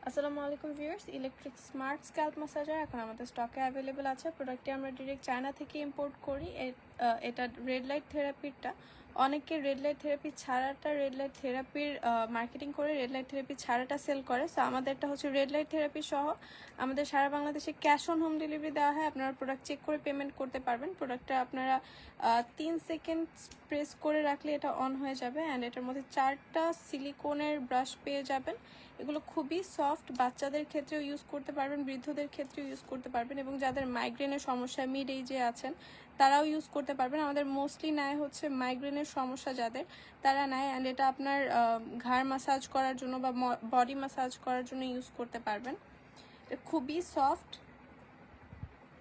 আসসালামু আলাইকুম viewers, electric smart scalp massager এখন আমাদের স্টকে অ্যাভেলেবেল আছে। প্রোডাক্টটি আমরা ডিরেক্ট চায়না থেকে ইম্পোর্ট করি। এটা রেড লাইট থেরাপিটা অনেকে রেড লাইট থেরাপি ছাড়াটা রেড লাইট থেরাপির মার্কেটিং করে রেড লাইট থেরাপি ছাড়াটা সেল করে। সো আমাদেরটা হচ্ছে রেড লাইট থেরাপি সহ আমাদের সারা বাংলাদেশে ক্যাশ অন হোম ডেলিভারি দেওয়া হয়। আপনারা প্রোডাক্ট চেক করে পেমেন্ট করতে পারবেন। প্রোডাক্টটা আপনারা 3 সেকেন্ড প্রেস করে রাখলে এটা অন হয়ে যাবে অ্যান্ড এটার মধ্যে 4টা সিলিকনের ব্রাশ পেয়ে যাবেন। এগুলো খুবই সফট, বাচ্চাদের ক্ষেত্রেও ইউজ করতে পারবেন, বৃদ্ধদের ক্ষেত্রেও ইউজ করতে পারবেন এবং যাদের মাইগ্রেনের সমস্যা মিড এজে আছেন তারাও ইউজ করতে পারবেন। আমাদের মোস্টলি নেয় হচ্ছে মাইগ্রেনের সমস্যা যাদের, তারা নেয় অ্যান্ড এটা আপনার ঘাড় মাসাজ করার জন্য বা বডি মাসাজ করার জন্য ইউজ করতে পারবেন। এটা খুবই সফট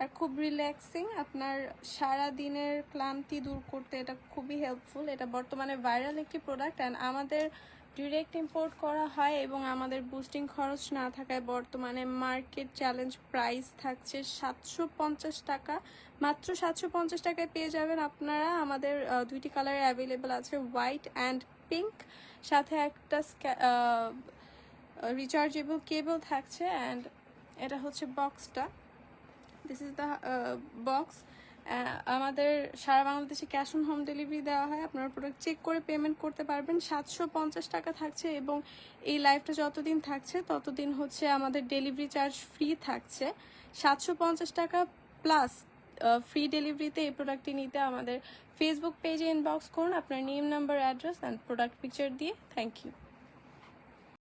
আর খুব রিল্যাক্সিং, আপনার সারা দিনের ক্লান্তি দূর করতে এটা খুবই হেল্পফুল। এটা বর্তমানে ভাইরাল একটি প্রোডাক্ট অ্যান্ড আমাদের ডিরেক্ট ইম্পোর্ট করা হয় এবং আমাদের বুস্টিং খরচ না থাকায় বর্তমানে মার্কেট চ্যালেঞ্জ প্রাইস থাকছে 750 টাকা। মাত্র 750 টাকায় পেয়ে যাবেন আপনারা। আমাদের দুইটি কালারে অ্যাভেলেবেল আছে, হোয়াইট অ্যান্ড পিঙ্ক, সাথে একটা রিচার্জেবল কেবল থাকছে অ্যান্ড এটা হচ্ছে বক্সটা। This is the box. আমাদের সারা বাংলাদেশে ক্যাশ অন হোম ডেলিভারি দেওয়া হয়। আপনারা প্রোডাক্ট চেক করে পেমেন্ট করতে পারবেন। 750 টাকা থাকছে এবং এই লাইভটা যতদিন থাকছে ততদিন হচ্ছে আমাদের ডেলিভারি চার্জ ফ্রি থাকছে। 750 টাকা প্লাস ফ্রি ডেলিভারিতে এই প্রোডাক্টটি নিতে আমাদের ফেসবুক পেজে ইনবক্স করুন আপনার name, number, address and product picture দিয়ে। Thank you.